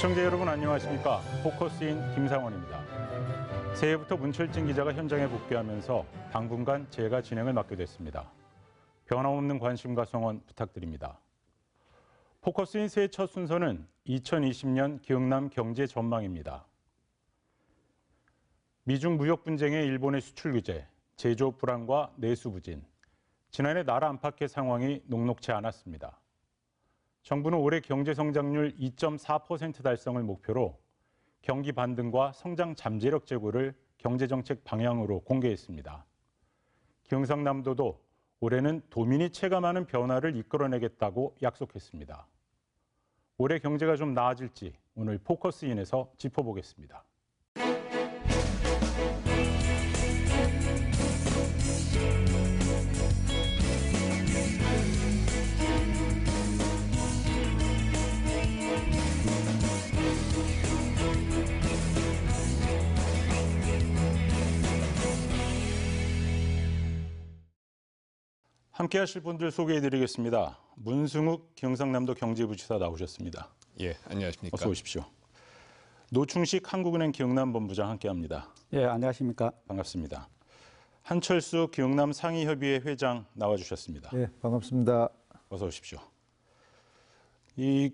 시청자 여러분 안녕하십니까? 포커스인 김상원입니다. 새해부터 문철진 기자가 현장에 복귀하면서 당분간 제가 진행을 맡게 됐습니다. 변함없는 관심과 성원 부탁드립니다. 포커스인 새해 첫 순서는 2020년 경남 경제 전망입니다. 미중 무역 분쟁의 일본의 수출 규제, 제조업 불안과 내수 부진, 지난해 나라 안팎의 상황이 녹록치 않았습니다. 정부는 올해 경제 성장률 2.4% 달성을 목표로 경기 반등과 성장 잠재력 제고를 경제정책 방향으로 공개했습니다. 경상남도도 올해는 도민이 체감하는 변화를 이끌어내겠다고 약속했습니다. 올해 경제가 좀 나아질지 오늘 포커스인에서 짚어보겠습니다. 함께 하실 분들 소개해드리겠습니다. 문승욱 경상남도 경제부지사 나오셨습니다. 예, 안녕하십니까. 어서 오십시오. 노충식 한국은행 경남본부장 함께합니다. 예, 안녕하십니까. 반갑습니다. 한철수 경남 상의협의회 회장 나와주셨습니다. 예, 반갑습니다. 어서 오십시오. 이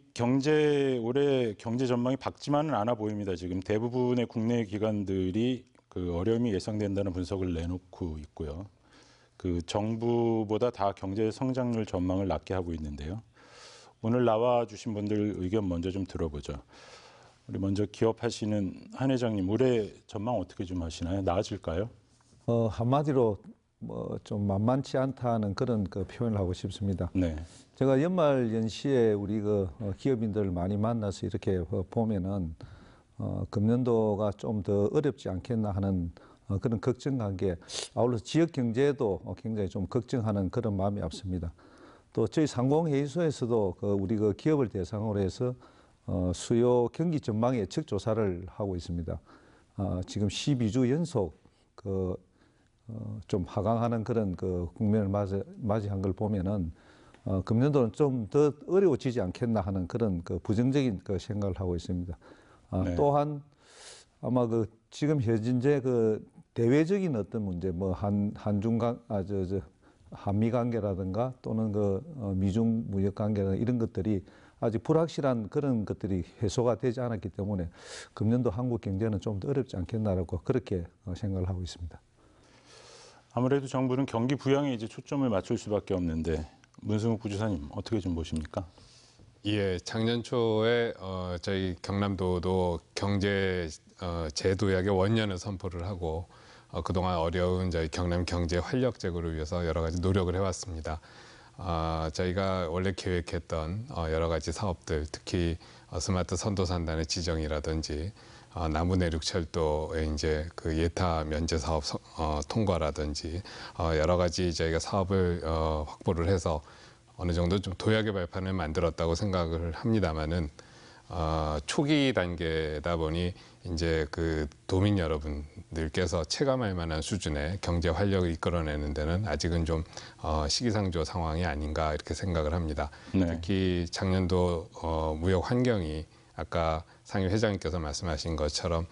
올해 경제 전망이 밝지만은 않아 보입니다. 지금 대부분의 국내 기관들이 그 어려움이 예상된다는 분석을 내놓고 있고요. 그 정부보다 다 경제 성장률 전망을 낮게 하고 있는데요. 오늘 나와 주신 분들 의견 먼저 좀 들어보죠. 우리 먼저 기업하시는 한 회장님, 올해 전망 어떻게 좀 하시나요? 나아질까요? 한마디로 좀 만만치 않다는 그런 그 표현을 하고 싶습니다. 네. 제가 연말 연시에 우리 기업인들 많이 만나서 이렇게 보면은 금년도가 좀 더 어렵지 않겠나 하는 그런 걱정한 게 아울러 지역 경제도 굉장히 좀 걱정하는 그런 마음이 앞섭니다. 또 저희 상공회의소에서도 우리 기업을 대상으로 해서 수요 경기 전망 예측 조사를 하고 있습니다. 지금 12주 연속 좀 하강하는 그런 국면을 맞이한 걸 보면은 금년도는 좀 더 어려워지지 않겠나 하는 그런 부정적인 생각을 하고 있습니다. 네. 또한 아마 지금 현재 대외적인 어떤 문제, 한미 관계라든가 또는 미중 무역 관계나 이런 것들이 아직 불확실한 그런 것들이 해소가 되지 않았기 때문에 금년도 한국 경제는 좀 더 어렵지 않겠나라고 그렇게 생각을 하고 있습니다. 아무래도 정부는 경기 부양에 이제 초점을 맞출 수밖에 없는데 문승욱 부지사님 어떻게 좀 보십니까? 예, 작년 초에 저희 경남도도 경제 제도약의 원년을 선포를 하고 그동안 어려운 저희 경남 경제 활력 제고를 위해서 여러 가지 노력을 해왔습니다. 저희가 원래 계획했던 여러 가지 사업들, 특히 스마트 선도산단의 지정이라든지 남부내륙철도의 이제 예타 면제 사업 통과라든지 여러 가지 저희가 사업을 확보를 해서 어느 정도 좀 도약의 발판을 만들었다고 생각을 합니다만은 초기 단계다 보니 이제 도민 여러분들께서 체감할 만한 수준의 경제 활력을 이끌어내는 데는 아직은 좀 시기상조 상황이 아닌가 이렇게 생각을 합니다. 네. 특히 작년도 무역 환경이 아까 상임 회장님께서 말씀하신 것처럼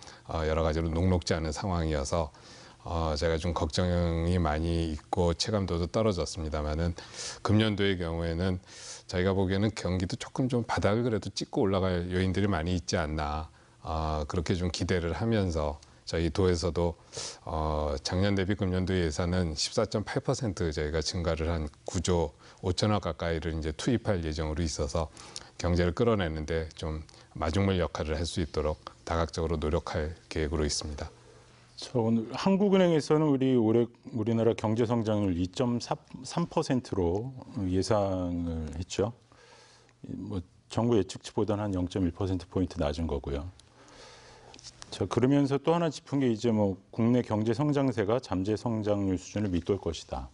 여러 가지로 녹록지 않은 상황이어서 제가 좀 걱정이 많이 있고 체감도도 떨어졌습니다만은 금년도의 경우에는 저희가 보기에는 경기도 조금 좀 바닥을 그래도 찍고 올라갈 요인들이 많이 있지 않나 그렇게 좀 기대를 하면서 저희 도에서도 작년 대비 금년도 예산은 14.8% 저희가 증가를 한 9조 5천억 가까이를 이제 투입할 예정으로 있어서 경제를 끌어내는데 좀 마중물 역할을 할 수 있도록 다각적으로 노력할 계획으로 있습니다. 오늘 한국은행에서는 우리나라 경제 성장률 2.3%로 예상을 했죠. 정부 예측치보다는 한 0.1%포인트 낮은 거고요. 그러면서 또 하나 짚은 게 이제 국내 경제 성장세가 잠재 성장률 수준을 밑돌 것이다.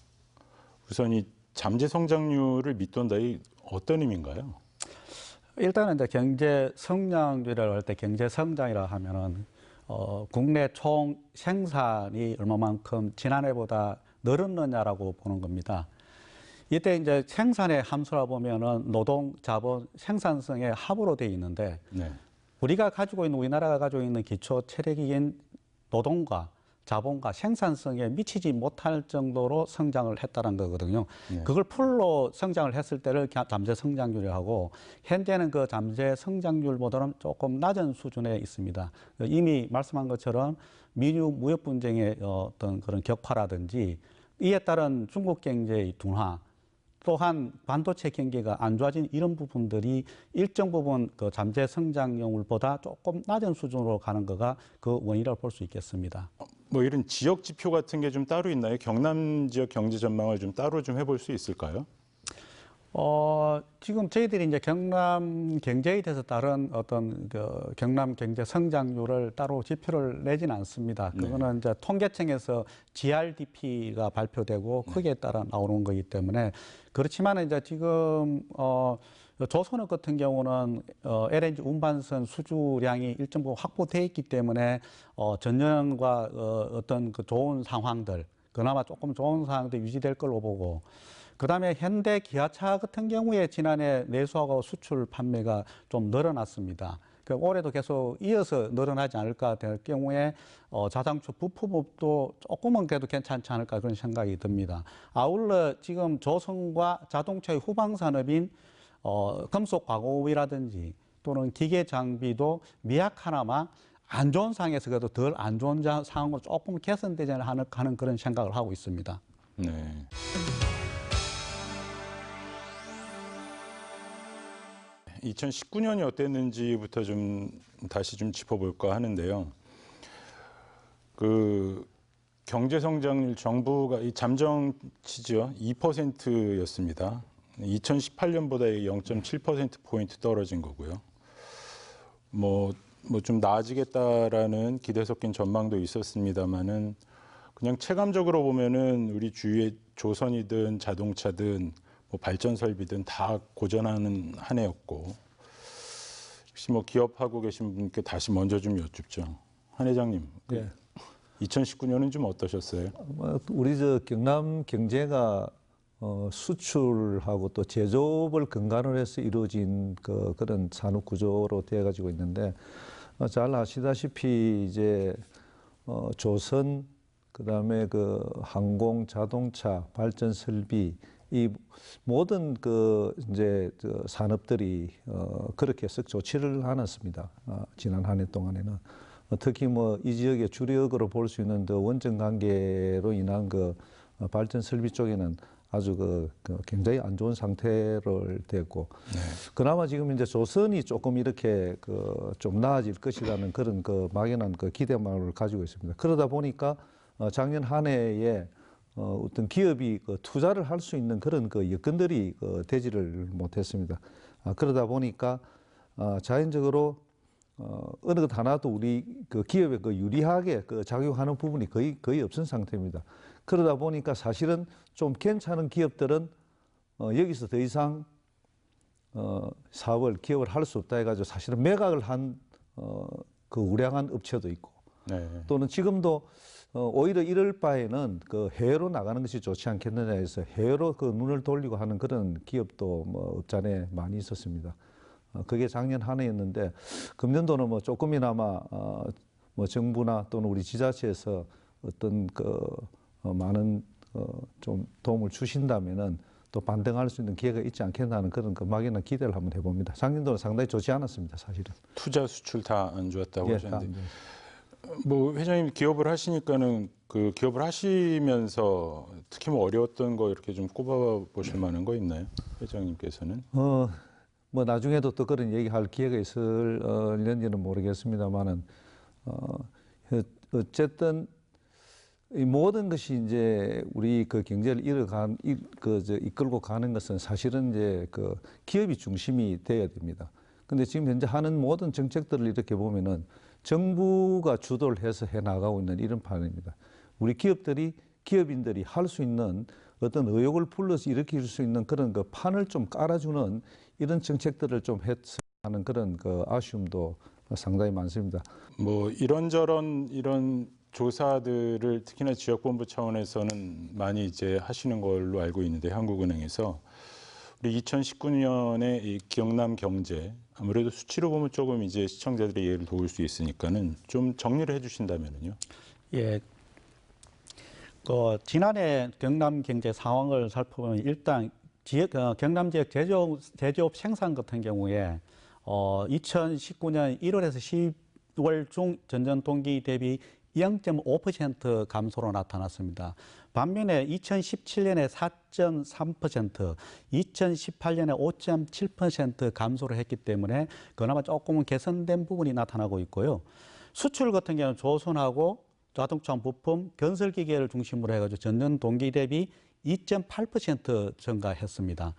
우선 이 잠재 성장률을 밑돈다, 이 어떤 의미인가요? 일단은 이제 경제 성장률을 할 때 경제 성장이라 하면은 국내 총 생산이 얼마만큼 지난해보다 늘었느냐라고 보는 겁니다. 이때 이제 생산의 함수라 보면은 노동, 자본, 생산성의 합으로 되어 있는데 네. 우리나라가 가지고 있는 기초 체력인 노동과 자본과 생산성에 미치지 못할 정도로 성장을 했다는 거거든요. 네. 그걸 풀로 성장을 했을 때를 잠재 성장률이라고 하고, 현재는 그 잠재 성장률보다는 조금 낮은 수준에 있습니다. 이미 말씀한 것처럼 미중 무역 분쟁의 어떤 그런 격화라든지 이에 따른 중국 경제의 둔화, 또한 반도체 경기가 안 좋아진 이런 부분들이 일정 부분 그 잠재 성장률보다 조금 낮은 수준으로 가는 거가 그 원인이라고 볼 수 있겠습니다. 뭐 이런 지역 지표 같은 게 좀 따로 있나요? 경남 지역 경제 전망을 좀 따로 좀 해볼 수 있을까요? 지금 저희들이 이제 경남 경제에 대해서 다른 어떤 그 경남 경제 성장률을 따로 지표를 내진 않습니다. 그거는 이제 통계청에서 GRDP가 발표되고 거기에 따라 나오는 거기 때문에, 그렇지만 이제 지금 조선업 같은 경우는 LNG 운반선 수주량이 일정 부분 확보돼 있기 때문에 전년과 어떤 그 좋은 상황들, 그나마 조금 좋은 상황도 유지될 걸로 보고, 그다음에 현대 기아차 같은 경우에 지난해 내수하고 수출 판매가 좀 늘어났습니다. 그 올해도 계속 이어서 늘어나지 않을까 될 경우에 자동차 부품업도 조금은 그래도 괜찮지 않을까 그런 생각이 듭니다. 아울러 지금 조선과 자동차의 후방 산업인 금속 과고업이라든지 또는 기계 장비도 미약하나마 안 좋은 상황에서 그래도 덜 안 좋은 상황으로 조금 개선되지 않을까 하는 그런 생각을 하고 있습니다. 네. (2019년이) 어땠는지부터 좀 다시 좀 짚어볼까 하는데요. 그 경제 성장률 정부가 이 잠정치죠 2%였습니다. 2018년보다 0.7% 포인트 떨어진 거고요. 뭐 좀 나아지겠다라는 기대 섞인 전망도 있었습니다만은 그냥 체감적으로 보면은 우리 주위에 조선이든 자동차든 뭐 발전 설비든 다 고전하는 한 해였고, 혹시 뭐 기업하고 계신 분께 다시 먼저 좀 여쭙죠. 한 회장님, 예. 2019년은 좀 어떠셨어요? 우리 저 경남 경제가 수출하고 또 제조업을 근간으로 해서 이루어진 그런 산업 구조로 되어 가지고 있는데, 잘 아시다시피 이제 조선, 그다음에 그 항공, 자동차, 발전 설비, 이 모든 그 이제 산업들이 그렇게 썩 좋지를 않았습니다. 지난 한 해 동안에는. 특히 뭐 이 지역의 주력으로 볼 수 있는 더 원전 관계로 인한 그 발전 설비 쪽에는 아주 굉장히 안 좋은 상태를 됐고, 그나마 지금 이제 조선이 조금 이렇게 좀 나아질 것이라는 그런 막연한 기대만을 가지고 있습니다. 그러다 보니까 작년 한 해에 어떤 기업이 투자를 할 수 있는 그런 여건들이 되지를 못했습니다. 그러다 보니까 자연적으로 어느 것 하나도 우리 기업에 유리하게 작용하는 부분이 거의 없은 상태입니다. 그러다 보니까 사실은 좀 괜찮은 기업들은 여기서 더 이상 기업을 할 수 없다 해가지고 사실은 매각을 한 우량한 업체도 있고, 네. 또는 지금도 오히려 이럴 바에는 해외로 나가는 것이 좋지 않겠느냐 해서 해외로 눈을 돌리고 하는 그런 기업도 뭐 없잖아 많이 있었습니다. 그게 작년 한 해였는데, 금년도는 뭐 조금이나마 뭐 정부나 또는 우리 지자체에서 어떤 많은 좀 도움을 주신다면은 또 반등할 수 있는 기회가 있지 않겠나는 그런 막연한 기대를 한번 해봅니다. 작년도는 상당히 좋지 않았습니다, 사실은. 투자 수출 다 안 좋았다고 예, 하셨는데, 뭐 회장님 기업을 하시니까는 그 기업을 하시면서 특히 뭐 어려웠던 거 이렇게 좀 꼽아 보실 만한 거 있나요, 회장님께서는? 뭐 나중에도 또 그런 얘기할 기회가 있을는지는 모르겠습니다만은 어쨌든 이 모든 것이 이제 우리 경제를 이끌고 가는 것은 사실은 이제 기업이 중심이 되어야 됩니다. 근데 지금 현재 하는 모든 정책들을 이렇게 보면은 정부가 주도를 해서 해 나가고 있는 이런 판입니다. 우리 기업인들이 할 수 있는 어떤 의욕을 불러서 일으킬 수 있는 그런 판을 좀 깔아주는 이런 정책들을 좀 했으면 하는 그런 아쉬움도 상당히 많습니다. 뭐 이런저런 이런 조사들을 특히나 지역본부 차원에서는 많이 이제 하시는 걸로 알고 있는데, 한국은행에서 우리 2019년에 이 경남 경제 아무래도 수치로 보면 조금 이제 시청자들의 이해를 도울 수 있으니까는 좀 정리를 해주신다면은요. 예. 지난해 경남 경제 상황을 살펴보면 일단 경남 지역 제조업 생산 같은 경우에 2019년 1월에서 10월 중 전년 동기 대비 0.5% 감소로 나타났습니다. 반면에 2017년에 4.3%, 2018년에 5.7% 감소를 했기 때문에 그나마 조금은 개선된 부분이 나타나고 있고요. 수출 같은 경우는 조선하고 자동차 부품, 건설기계를 중심으로 해가지고 전년 동기 대비 2.8% 증가했습니다.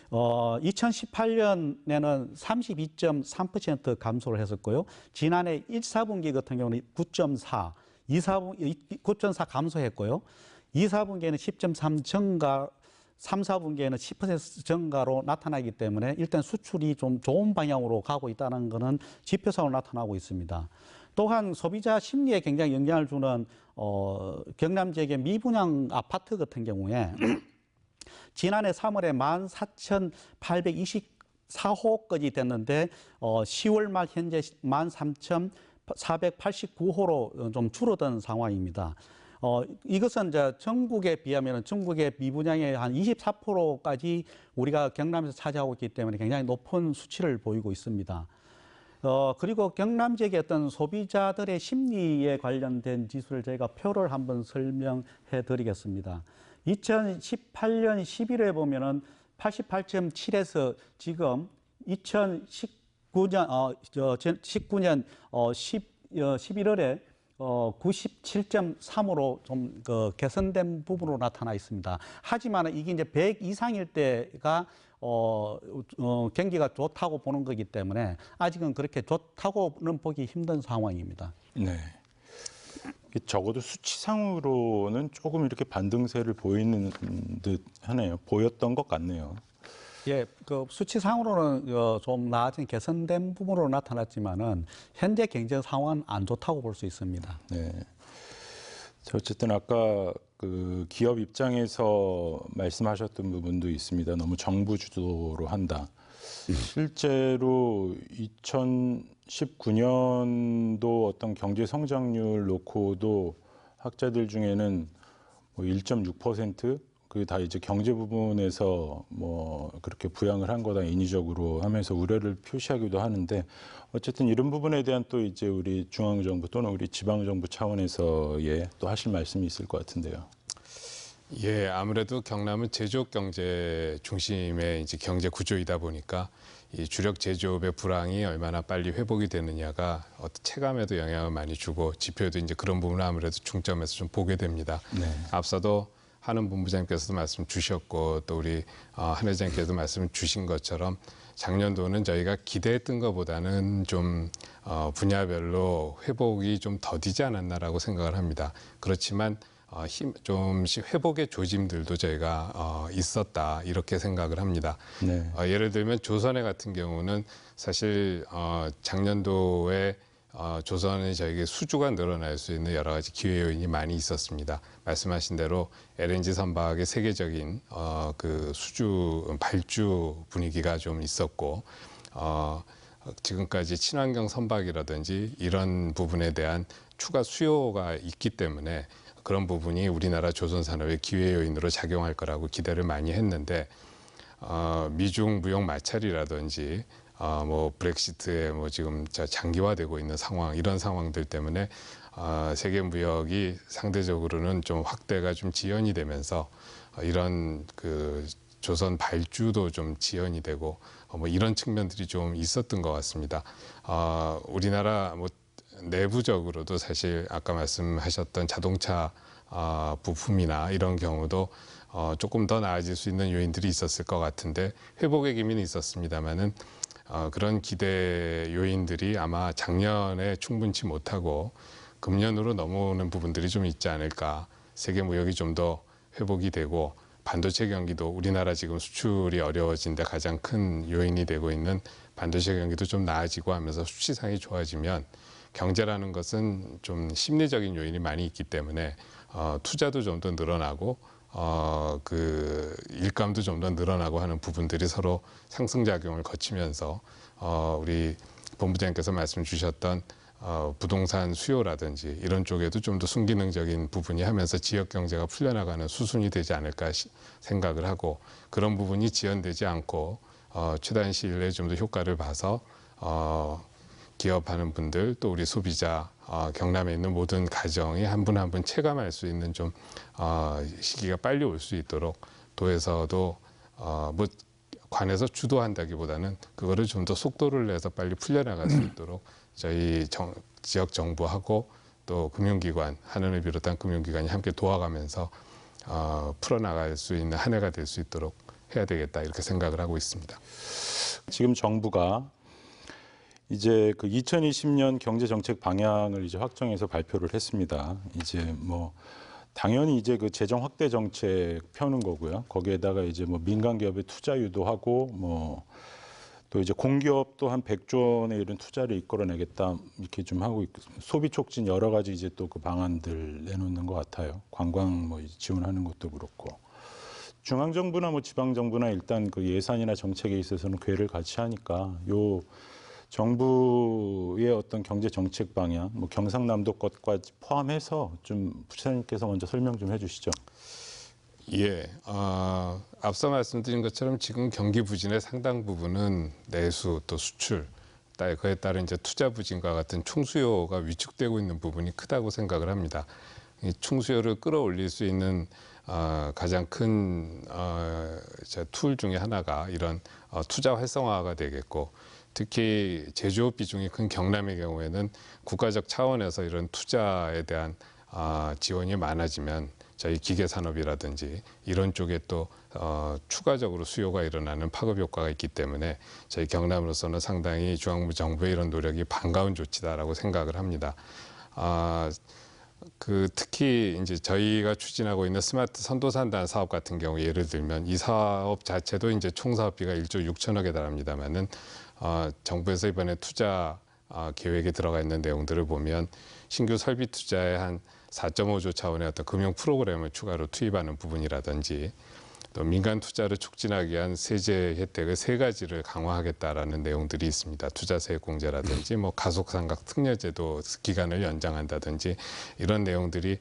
2018년에는 32.3% 감소를 했었고요. 지난해 1, 4분기 같은 경우는 9.4, 9.4 감소했고요. 2, 4분기에는 10.3 증가, 3, 4분기에는 10% 증가로 나타나기 때문에 일단 수출이 좀 좋은 방향으로 가고 있다는 것은 지표상으로 나타나고 있습니다. 또한 소비자 심리에 굉장히 영향을 주는 경남 지역의 미분양 아파트 같은 경우에 지난해 3월에 14,824호까지 됐는데 10월 말 현재 13,489호로 좀 줄어든 상황입니다. 이것은 이제 전국에 비하면 전국의 미분양의 한 24%까지 우리가 경남에서 차지하고 있기 때문에 굉장히 높은 수치를 보이고 있습니다. 그리고 경남 지역의 어떤 소비자들의 심리에 관련된 지수를 저희가 표를 한번 설명해 드리겠습니다. 2018년 11회 보면은 88.7에서 지금 2019년 11월에 97.3으로 좀 개선된 부분으로 나타나 있습니다. 하지만 이게 이제 100 이상일 때가 경기가 좋다고 보는 거기 때문에 아직은 그렇게 좋다고는 보기 힘든 상황입니다. 네. 적어도 수치상으로는 조금 이렇게 반등세를 보이는 듯 하네요. 보였던 것 같네요. 예, 수치상으로는 좀 나아진 개선된 부분으로 나타났지만은 현재 경제 상황은 안 좋다고 볼 수 있습니다. 네. 어쨌든 아까 그 기업 입장에서 말씀하셨던 부분도 있습니다. 너무 정부 주도로 한다. 실제로 2019년도 어떤 경제 성장률 놓고도 학자들 중에는 뭐 1.6% 그게 다 이제 경제 부분에서 뭐 그렇게 부양을 한 거다 인위적으로 하면서 우려를 표시하기도 하는데 어쨌든 이런 부분에 대한 또 이제 우리 중앙정부 또는 우리 지방정부 차원에서의 또 하실 말씀이 있을 것 같은데요. 예, 아무래도 경남은 제조업 경제 중심의 이제 경제 구조이다 보니까 이 주력 제조업의 불황이 얼마나 빨리 회복이 되느냐가 어떤 체감에도 영향을 많이 주고 지표에도 이제 그런 부분을 아무래도 중점에서 좀 보게 됩니다. 네. 앞서도 한은 본부장께서도 말씀 주셨고 또 우리 한 회장께서도 말씀 주신 것처럼 작년도는 저희가 기대했던 것보다는 좀 분야별로 회복이 좀 더디지 않았나라고 생각을 합니다. 그렇지만 좀씩 회복의 조짐들도 저희가 있었다 이렇게 생각을 합니다. 네. 예를 들면 조선해 같은 경우는 사실 작년도에 조선에 저에게 수주가 늘어날 수 있는 여러 가지 기회 요인이 많이 있었습니다. 말씀하신 대로 LNG 선박의 세계적인 그 수주 발주 분위기가 좀 있었고 지금까지 친환경 선박이라든지 이런 부분에 대한 추가 수요가 있기 때문에 그런 부분이 우리나라 조선 산업의 기회 요인으로 작용할 거라고 기대를 많이 했는데 미중 무역 마찰이라든지 뭐 브렉시트에 뭐 지금 장기화되고 있는 상황 이런 상황들 때문에 세계 무역이 상대적으로는 좀 확대가 좀 지연이 되면서 이런 그 조선 발주도 좀 지연이 되고 뭐 이런 측면들이 좀 있었던 것 같습니다. 우리나라 뭐 내부적으로도 사실 아까 말씀하셨던 자동차 부품이나 이런 경우도 조금 더 나아질 수 있는 요인들이 있었을 것 같은데 회복의 기미는 있었습니다만은 그런 기대 요인들이 아마 작년에 충분치 못하고 금년으로 넘어오는 부분들이 좀 있지 않을까. 세계 무역이 좀 더 회복이 되고 반도체 경기도 우리나라 지금 수출이 어려워진 데 가장 큰 요인이 되고 있는 반도체 경기도 좀 나아지고 하면서 수치상이 좋아지면 경제라는 것은 좀 심리적인 요인이 많이 있기 때문에 투자도 좀 더 늘어나고 그 일감도 좀 더 늘어나고 하는 부분들이 서로 상승작용을 거치면서 우리 본부장님께서 말씀 주셨던 부동산 수요라든지 이런 쪽에도 좀 더 순기능적인 부분이 하면서 지역 경제가 풀려나가는 수순이 되지 않을까 생각을 하고, 그런 부분이 지연되지 않고 최단 시일 내에 좀 더 효과를 봐서 기업하는 분들, 또 우리 소비자, 경남에 있는 모든 가정이 한 분 한 분 체감할 수 있는 좀 시기가 빨리 올 수 있도록 도에서도 뭐 관에서 주도한다기보다는 그거를 좀 더 속도를 내서 빨리 풀려나갈 수 있도록 저희 지역 정부하고 또 금융기관, 한은을 비롯한 금융기관이 함께 도와가면서 풀어나갈 수 있는 한 해가 될 수 있도록 해야 되겠다, 이렇게 생각을 하고 있습니다. 지금 정부가 이제 그 2020년 경제 정책 방향을 이제 확정해서 발표를 했습니다. 이제 뭐 당연히 이제 그 재정 확대 정책 펴는 거고요. 거기에다가 이제 뭐 민간 기업의 투자 유도하고 뭐 또 이제 공기업도 한 100조 원에 이른 투자를 이끌어내겠다 이렇게 좀 하고 있고, 소비 촉진 여러 가지 이제 또 그 방안들 내놓는 것 같아요. 관광 뭐 지원하는 것도 그렇고. 중앙 정부나 뭐 지방 정부나 일단 그 예산이나 정책에 있어서는 궤를 같이 하니까 요 정부의 어떤 경제 정책 방향, 뭐 경상남도 것까지 포함해서 좀 부처님께서 먼저 설명 좀 해주시죠. 예, 앞서 말씀드린 것처럼 지금 경기 부진의 상당 부분은 내수 또 수출, 그에 따른 이제 투자 부진과 같은 총수요가 위축되고 있는 부분이 크다고 생각을 합니다. 이 총수요를 끌어올릴 수 있는 가장 큰 툴 중에 하나가 이런 투자 활성화가 되겠고, 특히 제조업 비중이 큰 경남의 경우에는 국가적 차원에서 이런 투자에 대한 지원이 많아지면 저희 기계 산업이라든지 이런 쪽에 또 추가적으로 수요가 일어나는 파급 효과가 있기 때문에 저희 경남으로서는 상당히 중앙부 정부의 이런 노력이 반가운 조치다라고 생각을 합니다. 특히 이제 저희가 추진하고 있는 스마트 선도산단 사업 같은 경우 예를 들면 이 사업 자체도 이제 총 사업비가 1조 6천억에 달합니다만은 정부에서 이번에 투자 계획에 들어가 있는 내용들을 보면 신규 설비 투자에 한 4.5조 차원의 어떤 금융 프로그램을 추가로 투입하는 부분이라든지, 또 민간 투자를 촉진하기 위한 세제 혜택을 3가지를 강화하겠다라는 내용들이 있습니다. 투자세액 공제라든지 뭐 가속상각 특례제도 기간을 연장한다든지 이런 내용들이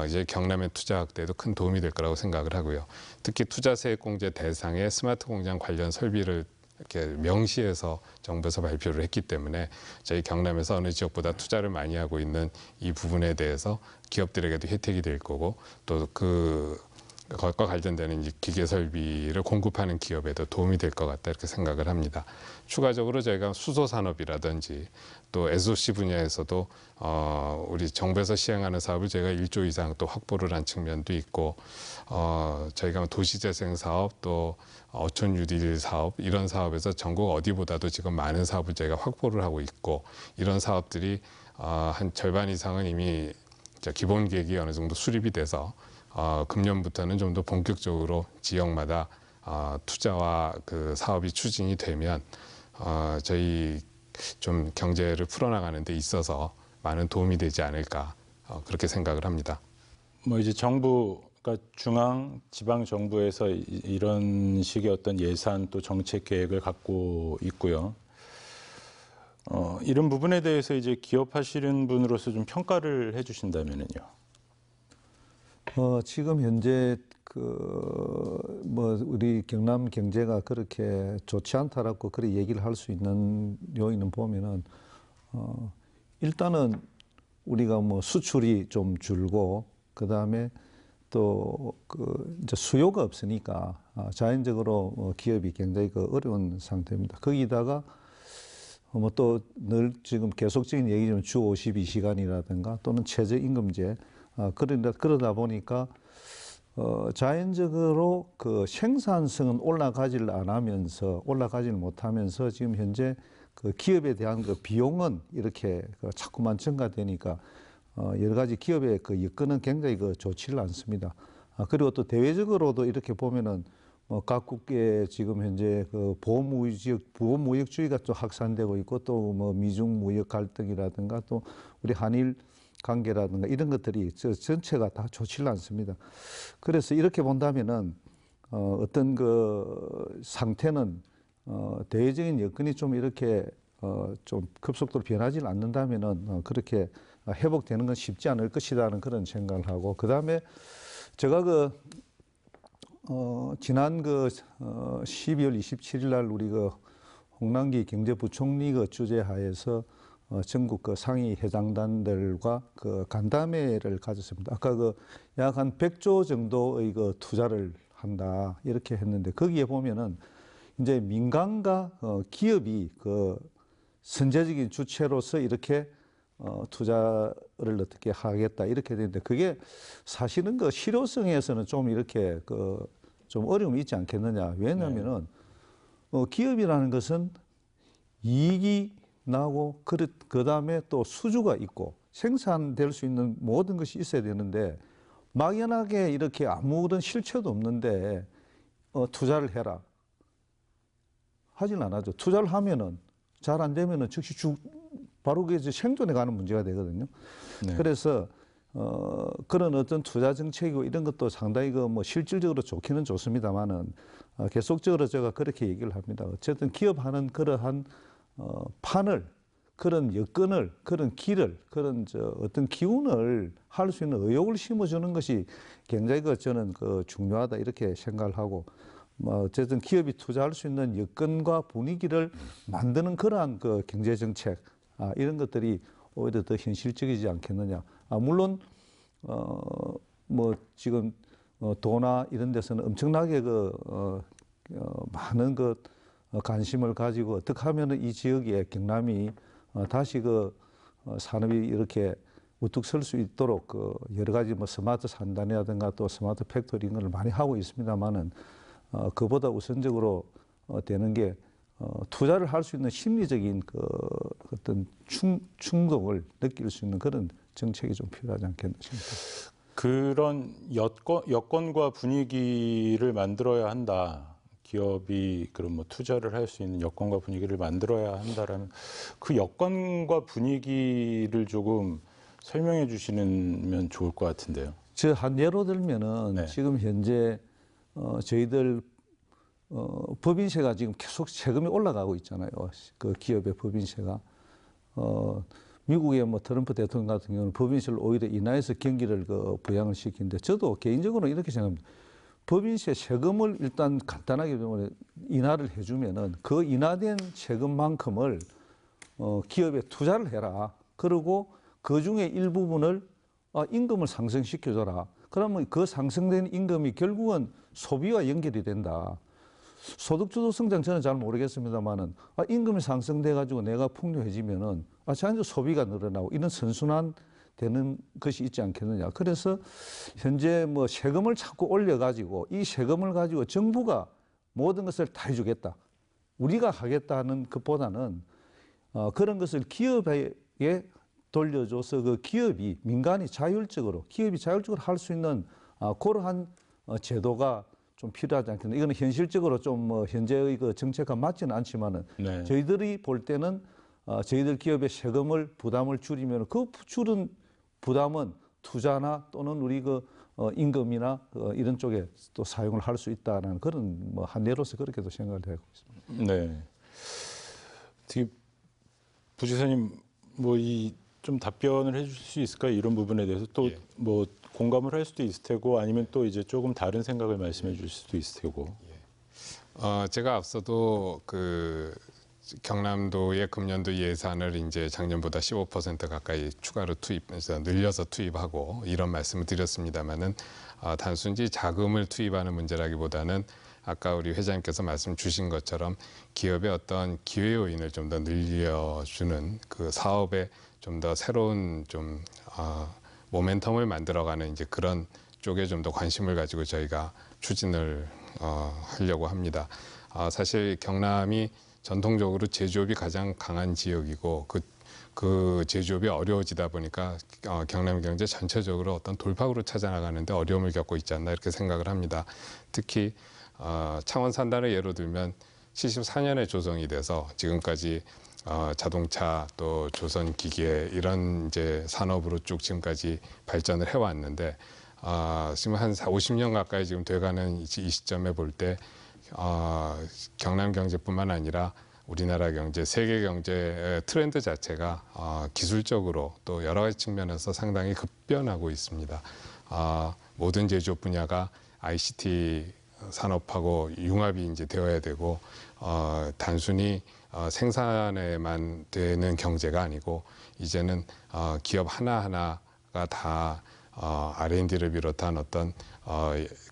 이제 경남의 투자 확대에도 큰 도움이 될 거라고 생각을 하고요. 특히 투자세액 공제 대상에 스마트 공장 관련 설비를 이렇게 명시해서 정부에서 발표를 했기 때문에 저희 경남에서 어느 지역보다 투자를 많이 하고 있는 이 부분에 대해서 기업들에게도 혜택이 될 거고, 또 그것과 관련되는 기계 설비를 공급하는 기업에도 도움이 될 것 같다, 이렇게 생각을 합니다. 추가적으로 저희가 수소 산업이라든지 또 SOC 분야에서도 우리 정부에서 시행하는 사업을 저희가 1조 이상 또 확보를 한 측면도 있고, 저희가 도시재생 사업 또 어촌 유릴 사업, 이런 사업에서 전국 어디보다도 지금 많은 사업을 저희가 확보를 하고 있고, 이런 사업들이 한 절반 이상은 이미 기본 계획이 어느 정도 수립이 돼서 금년부터는 좀 더 본격적으로 지역마다 투자와 그 사업이 추진이 되면 저희 좀 경제를 풀어나가는 데 있어서 많은 도움이 되지 않을까, 그렇게 생각을 합니다. 뭐 이제 정부, 그러니까 중앙, 지방 정부에서 이런 식의 어떤 예산 또 정책 계획을 갖고 있고요. 이런 부분에 대해서 이제 기업하시는 분으로서 좀 평가를 해주신다면요. 지금 현재 뭐 우리 경남 경제가 그렇게 좋지 않다라고 그렇게 얘기를 할 수 있는 요인은 보면은 일단은 우리가 뭐 수출이 좀 줄고, 그 다음에 또 이제 수요가 없으니까 자연적으로 기업이 굉장히 어려운 상태입니다. 거기다가 뭐 또 늘 지금 계속적인 얘기지만 주 52시간이라든가 또는 최저임금제, 그러다 보니까 자연적으로 그 생산성은 올라가지를 못하면서 지금 현재 그 기업에 대한 그 비용은 이렇게 자꾸만 증가되니까 여러 가지 기업의 그 여건은 굉장히 좋지를 않습니다. 그리고 또 대외적으로도 이렇게 보면은 각국의 지금 현재 그 보호무역주의가 또 확산되고 있고, 또 뭐 미중 무역 갈등이라든가 또 우리 한일 관계라든가 이런 것들이 전체가 다 좋지 않습니다. 그래서 이렇게 본다면은 어떤 그 상태는 대외적인 여건이 좀 이렇게 좀 급속도로 변하지 않는다면은 그렇게 회복되는 건 쉽지 않을 것이라는 그런 생각을 하고, 그 다음에 제가 지난 12월 27일 날 우리 홍남기 경제부총리 주재하에서 전국 상위 회장단들과 간담회를 가졌습니다. 아까 약 한 100조 정도의 투자를 한다 이렇게 했는데, 거기에 보면은 이제 민간과 기업이 선제적인 주체로서 이렇게 투자를 어떻게 하겠다 이렇게 되는데, 그게 사실은 실효성에서는 좀 이렇게 좀 어려움이 있지 않겠느냐. 왜냐하면은 기업이라는 것은 이익이 나고 그 다음에 또 수주가 있고 생산될 수 있는 모든 것이 있어야 되는데, 막연하게 이렇게 아무런 실체도 없는데 투자를 해라 하진 않아죠. 투자를 하면은 잘 안 되면은 즉시 바로 그게 생존에 가는 문제가 되거든요. 네. 그래서 그런 어떤 투자 정책이고 이런 것도 상당히 실질적으로 좋기는 좋습니다만은 계속적으로 제가 그렇게 얘기를 합니다. 어쨌든 기업하는 그러한 판을, 그런 여건을, 그런 길을, 그런 어떤 기운을 할 수 있는 의욕을 심어주는 것이 굉장히 저는 중요하다 이렇게 생각을 하고, 어쨌든 기업이 투자할 수 있는 여건과 분위기를 만드는 그러한 경제 정책 이런 것들이 오히려 더 현실적이지 않겠느냐. 물론 지금 도나 이런 데서는 엄청나게 많은 관심을 가지고 어떻게 하면은 이 지역에 경남이 다시 산업이 이렇게 우뚝 설 수 있도록 여러 가지 스마트 산단이라든가 또 스마트 팩토리 이런 걸 많이 하고 있습니다만은 그보다 우선적으로 되는 게 투자를 할 수 있는 심리적인 어떤 충동을 느낄 수 있는 그런 정책이 좀 필요하지 않겠나 싶습니다. 그런 여건과 분위기를 만들어야 한다. 기업이 그런 투자를 할 수 있는 여건과 분위기를 만들어야 한다라는 그 여건과 분위기를 조금 설명해 주시면 좋을 것 같은데요. 한 예로 들면은 네. 지금 현재 저희들 법인세가 지금 계속 세금이 올라가고 있잖아요. 기업의 법인세가 미국의 트럼프 대통령 같은 경우는 법인세를 오히려 인하해서 경기를 부양을 시키는데, 저도 개인적으로 이렇게 생각합니다. 법인세 세금을 일단 간단하게 인하를 해주면은 그 인하된 세금만큼을 기업에 투자를 해라. 그리고 그 중에 일부분을 임금을 상승시켜줘라. 그러면 그 상승된 임금이 결국은 소비와 연결이 된다. 소득주도 성장 저는 잘 모르겠습니다만은 임금이 상승돼 가지고 내가 풍요해지면은 자연적으로 소비가 늘어나고 이런 선순환 되는 것이 있지 않겠느냐. 그래서 현재 세금을 자꾸 올려 가지고 이 세금을 가지고 정부가 모든 것을 다 해주겠다, 우리가 하겠다는 것보다는 그런 것을 기업에 돌려줘서 기업이 민간이 자율적으로 할 수 있는 그러한 제도가 좀 필요하지 않겠나. 이거는 현실적으로 좀 현재의 정책과 맞지는 않지만은 네. 저희들이 볼 때는 저희들 기업의 세금을 부담을 줄이면 줄은 부담은 투자나 또는 우리 임금이나 이런 쪽에 또 사용을 할 수 있다는 그런 한 예로서 그렇게도 생각을 하고 있습니다. 네. 특히 부지사님 좀 답변을 해주실 수 있을까요? 이런 부분에 대해서 또 공감을 할 수도 있을 테고, 아니면 또 이제 조금 다른 생각을 말씀해 주실 수도 있을 테고. 제가 앞서도 경남도의 금년도 예산을 이제 작년보다 15% 가까이 추가로 늘려서 투입하고 이런 말씀을 드렸습니다만은 단순히 자금을 투입하는 문제라기보다는 아까 우리 회장님께서 말씀 주신 것처럼 기업의 어떤 기회 요인을 좀 더 늘려주는 사업에 좀 더 새로운 모멘텀을 만들어가는 이제 그런 쪽에 좀 더 관심을 가지고 저희가 추진을 하려고 합니다. 사실 경남이 전통적으로 제조업이 가장 강한 지역이고 그 제조업이 어려워지다 보니까 경남 경제 전체적으로 어떤 돌파구를 찾아나가는데 어려움을 겪고 있지 않나 이렇게 생각을 합니다. 특히 창원 산단을 예로 들면 74년에 조성이 돼서 지금까지 자동차 또 조선 기계 이런 이제 산업으로 쭉 지금까지 발전을 해왔는데 지금 한 50년 가까이 지금 돼가는 이 시점에 볼 때 경남 경제뿐만 아니라 우리나라 경제, 세계 경제의 트렌드 자체가 기술적으로 또 여러 가지 측면에서 상당히 급변하고 있습니다. 모든 제조업 분야가 ICT 산업하고 융합이 이제 되어야 되고 단순히 생산에만 되는 경제가 아니고 이제는 기업 하나하나가 다 R&D를 비롯한 어떤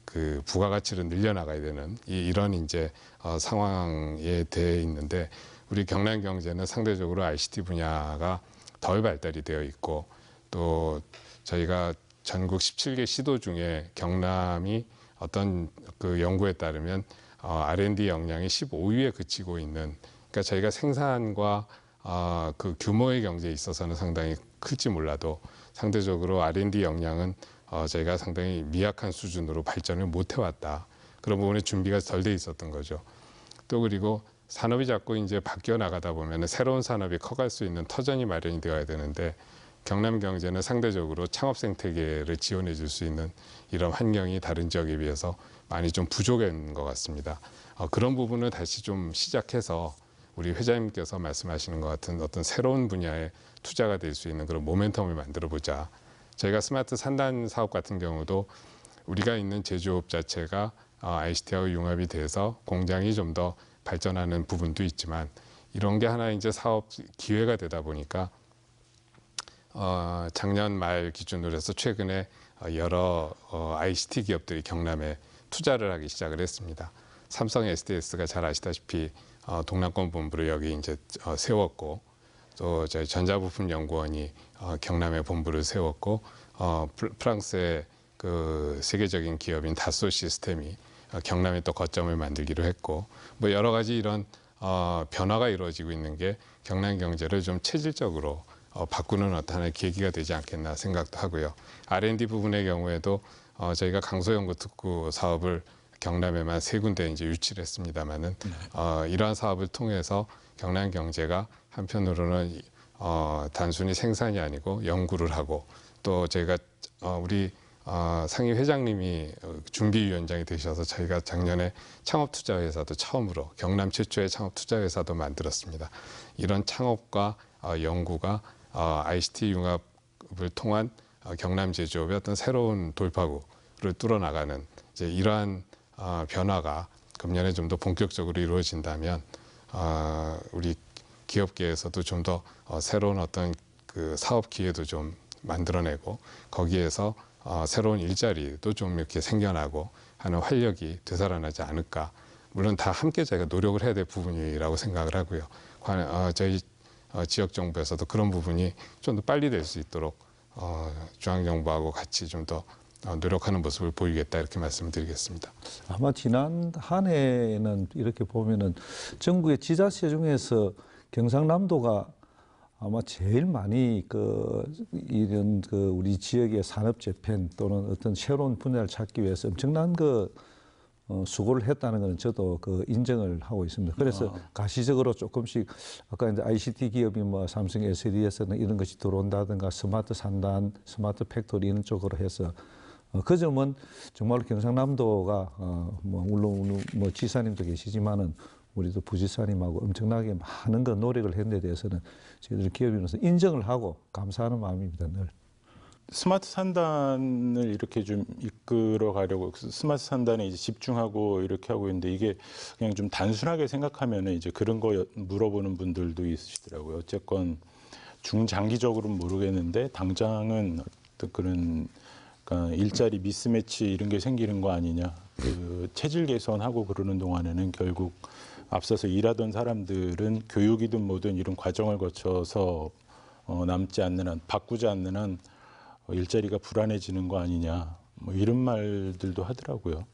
그 부가가치를 늘려나가야 되는 이런 이제 상황에 대해 있는데 우리 경남 경제는 상대적으로 ICT 분야가 덜 발달이 되어 있고 또 저희가 전국 17개 시도 중에 경남이 어떤 그 연구에 따르면 R&D 역량이 15위에 그치고 있는 그러니까 저희가 생산과 그 규모의 경제에 있어서는 상당히 클지 몰라도 상대적으로 R&D 역량은 저희가 상당히 미약한 수준으로 발전을 못 해왔다. 그런 부분에 준비가 덜 돼 있었던 거죠. 또 그리고 산업이 자꾸 이제 바뀌어 나가다 보면 새로운 산업이 커갈 수 있는 터전이 마련이 되어야 되는데 경남 경제는 상대적으로 창업 생태계를 지원해 줄 수 있는 이런 환경이 다른 지역에 비해서 많이 좀 부족한 것 같습니다. 그런 부분을 다시 좀 시작해서 우리 회장님께서 말씀하시는 것 같은 어떤 새로운 분야에 투자가 될 수 있는 그런 모멘텀을 만들어 보자. 저희가 스마트 산단 사업 같은 경우도 우리가 있는 제조업 자체가 ICT하고 융합이 돼서 공장이 좀 더 발전하는 부분도 있지만 이런 게 하나 이제 사업 기회가 되다 보니까 작년 말 기준으로 해서 최근에 여러 ICT 기업들이 경남에 투자를 하기 시작을 했습니다. 삼성 SDS가 잘 아시다시피 동남권 본부를 여기 이제 세웠고 또 저희 전자부품연구원이 경남에 본부를 세웠고 프랑스의 그 세계적인 기업인 다소 시스템이 경남에 또 거점을 만들기로 했고 뭐 여러 가지 이런 변화가 이루어지고 있는 게 경남 경제를 좀 체질적으로 바꾸는 어떤 하나의 계기가 되지 않겠나 생각도 하고요. R&D 부분의 경우에도 저희가 강소연구특구 사업을 경남에만 3군데 이제 유치를 했습니다만은 이러한 사업을 통해서 경남 경제가 한편으로는 단순히 생산이 아니고 연구를 하고 또 저희가 우리 상임 회장님이 준비위원장이 되셔서 저희가 작년에 창업투자회사도 처음으로 경남 최초의 창업투자회사도 만들었습니다. 이런 창업과 연구가 ICT 융합을 통한 경남 제조업의 어떤 새로운 돌파구를 뚫어나가는 이제 이러한 변화가 금년에 좀 더 본격적으로 이루어진다면 우리 기업계에서도 좀 더 새로운 어떤 그 사업 기회도 좀 만들어내고 거기에서 새로운 일자리도 좀 이렇게 생겨나고 하는 활력이 되살아나지 않을까. 물론 다 함께 저희가 노력을 해야 될 부분이라고 생각을 하고요. 저희 지역 정부에서도 그런 부분이 좀 더 빨리 될 수 있도록 중앙정부하고 같이 좀 더 노력하는 모습을 보이겠다 이렇게 말씀드리겠습니다. 아마 지난 한 해는 이렇게 보면은 전국의 지자체 중에서 경상남도가 아마 제일 많이 이런 우리 지역의 산업 재팬 또는 어떤 새로운 분야를 찾기 위해서 엄청난 수고를 했다는 것은 저도 인정을 하고 있습니다. 그래서 가시적으로 조금씩 아까 이제 ICT 기업이 뭐 삼성 SDS는 이런 것이 들어온다든가 스마트 산단, 스마트 팩토리 이런 쪽으로 해서 그 점은 정말로 경상남도가 뭐 물론 뭐 지사님도 계시지만은 우리도 부지사님하고 엄청나게 많은 노력을 했는 데 대해서는 저희들 기업인으로서 인정을 하고 감사하는 마음입니다. 늘. 스마트 산단을 이렇게 좀 이끌어 가려고 스마트 산단에 이제 집중하고 이렇게 하고 있는데 이게 그냥 좀 단순하게 생각하면은 이제 그런 거 물어보는 분들도 있으시더라고요. 어쨌건 중장기적으로는 모르겠는데 당장은 어떤 그런 그러니까 일자리 미스매치 이런 게 생기는 거 아니냐. 그 체질 개선하고 그러는 동안에는 결국 앞서서 일하던 사람들은 교육이든 뭐든 이런 과정을 거쳐서 남지 않는 한 바꾸지 않는 한 일자리가 불안해지는 거 아니냐 뭐 이런 말들도 하더라고요.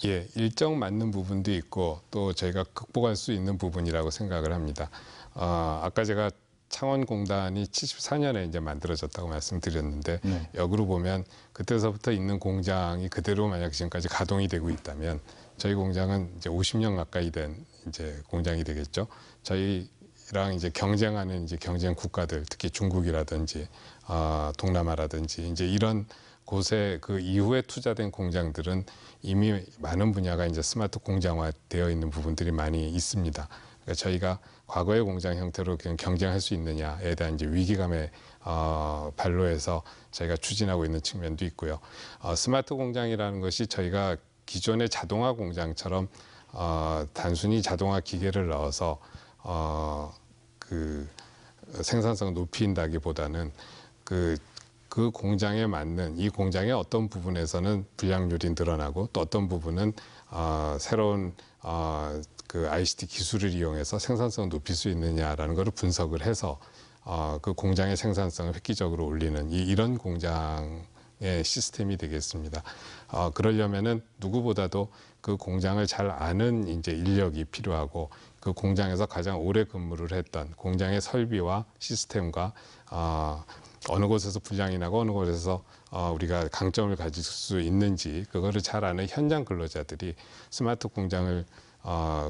예, 일정 맞는 부분도 있고 또 저희가 극복할 수 있는 부분이라고 생각을 합니다. 아까 제가 창원공단이 74년에 이제 만들어졌다고 말씀드렸는데 역으로 보면 그때서부터 있는 공장이 그대로 만약 지금까지 가동이 되고 있다면 저희 공장은 이제 50년 가까이 된 이제 공장이 되겠죠. 저희랑 이제 경쟁하는 이제 경쟁 국가들, 특히 중국이라든지 동남아라든지 이제 이런 곳에 그 이후에 투자된 공장들은 이미 많은 분야가 이제 스마트 공장화 되어 있는 부분들이 많이 있습니다. 그러니까 저희가 과거의 공장 형태로 그냥 경쟁할 수 있느냐에 대한 이제 위기감에 반로해서 저희가 추진하고 있는 측면도 있고요. 스마트 공장이라는 것이 저희가 기존의 자동화 공장처럼 단순히 자동화 기계를 넣어서 그 생산성을 높인다기보다는 그 공장에 맞는 이 공장의 어떤 부분에서는 불량률이 늘어나고 또 어떤 부분은 새로운 그 ICT 기술을 이용해서 생산성을 높일 수 있느냐라는 것을 분석을 해서 그 공장의 생산성을 획기적으로 올리는 이런 공장의 시스템이 되겠습니다. 그러려면은 누구보다도 그 공장을 잘 아는 이제 인력이 필요하고 그 공장에서 가장 오래 근무를 했던 공장의 설비와 시스템과 어느 곳에서 불량이 나고 어느 곳에서 우리가 강점을 가질 수 있는지 그거를 잘 아는 현장 근로자들이 스마트 공장을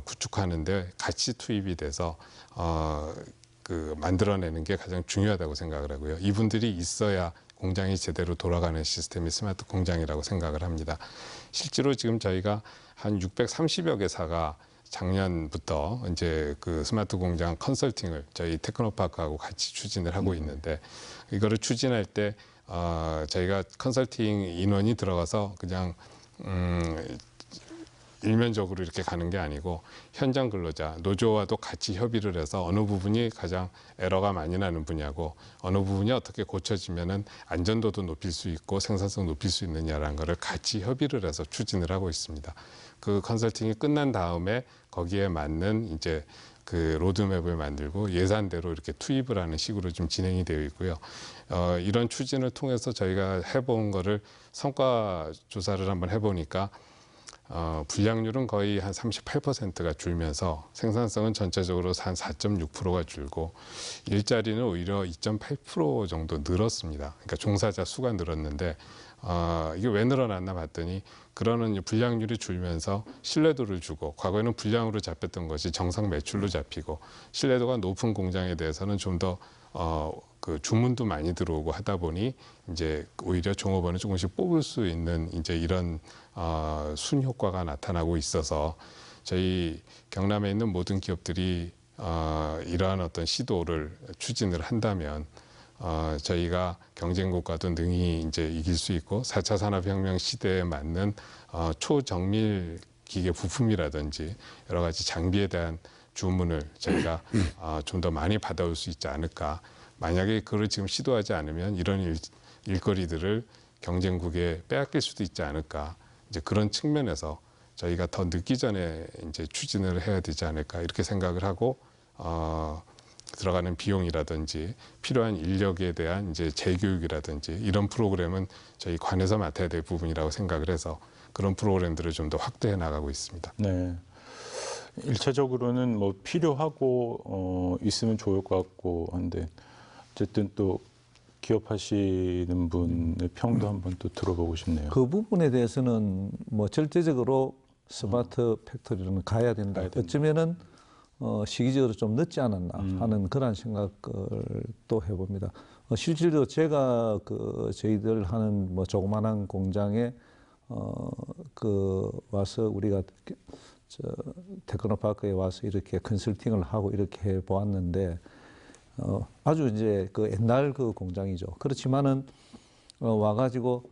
구축하는데 같이 투입이 돼서 그 만들어내는 게 가장 중요하다고 생각을 하고요. 이분들이 있어야 공장이 제대로 돌아가는 시스템이 스마트 공장이라고 생각을 합니다. 실제로 지금 저희가 한 630여 개사가 작년부터 이제 그 스마트 공장 컨설팅을 저희 테크노파크하고 같이 추진을 하고 있는데 이거를 추진할 때 저희가 컨설팅 인원이 들어가서 그냥 일면적으로 이렇게 가는 게 아니고 현장 근로자, 노조와도 같이 협의를 해서 어느 부분이 가장 에러가 많이 나는 분야고 어느 부분이 어떻게 고쳐지면은 안전도도 높일 수 있고 생산성 높일 수 있느냐라는 거를 같이 협의를 해서 추진을 하고 있습니다. 그 컨설팅이 끝난 다음에 거기에 맞는 이제 그 로드맵을 만들고 예산대로 이렇게 투입을 하는 식으로 좀 진행이 되어 있고요. 이런 추진을 통해서 저희가 해본 거를 성과 조사를 한번 해보니까 불량률은 거의 한 38%가 줄면서 생산성은 전체적으로 한 4.6%가 줄고 일자리는 오히려 2.8% 정도 늘었습니다. 그러니까 종사자 수가 늘었는데 이게 왜 늘어났나 봤더니 그러는 불량률이 줄면서 신뢰도를 주고 과거에는 불량으로 잡혔던 것이 정상 매출로 잡히고 신뢰도가 높은 공장에 대해서는 좀 더 그 주문도 많이 들어오고 하다 보니 이제 오히려 종업원을 조금씩 뽑을 수 있는 이제 이런 순효과가 나타나고 있어서 저희 경남에 있는 모든 기업들이 이러한 어떤 시도를 추진을 한다면 저희가 경쟁국가도 능히 이제 이길 수 있고 4차 산업혁명 시대에 맞는 초정밀 기계 부품이라든지 여러 가지 장비에 대한 주문을 저희가 좀 더 많이 받아올 수 있지 않을까. 만약에 그걸 지금 시도하지 않으면 이런 일거리들을 경쟁국에 빼앗길 수도 있지 않을까. 이제 그런 측면에서 저희가 더 늦기 전에 이제 추진을 해야 되지 않을까 이렇게 생각을 하고 들어가는 비용이라든지 필요한 인력에 대한 이제 재교육이라든지 이런 프로그램은 저희 관에서 맡아야 될 부분이라고 생각을 해서 그런 프로그램들을 좀 더 확대해 나가고 있습니다. 네. 일차적으로는 뭐 필요하고 있으면 좋을 것 같고 한데 어쨌든 또 기업하시는 분의 평도 한번 또 들어보고 싶네요. 그 부분에 대해서는 뭐 절대적으로 스마트 팩토리는 가야 된다. 어쩌면은 시기적으로 좀 늦지 않았나 하는 그런 생각을 또 해봅니다. 실질적으로 제가 그 저희들 하는 뭐 조그만한 공장에 그 와서 우리가 테크노파크에 와서 이렇게 컨설팅을 하고 이렇게 해 보았는데 아주 이제 그 옛날 그 공장이죠. 그렇지만은 와가지고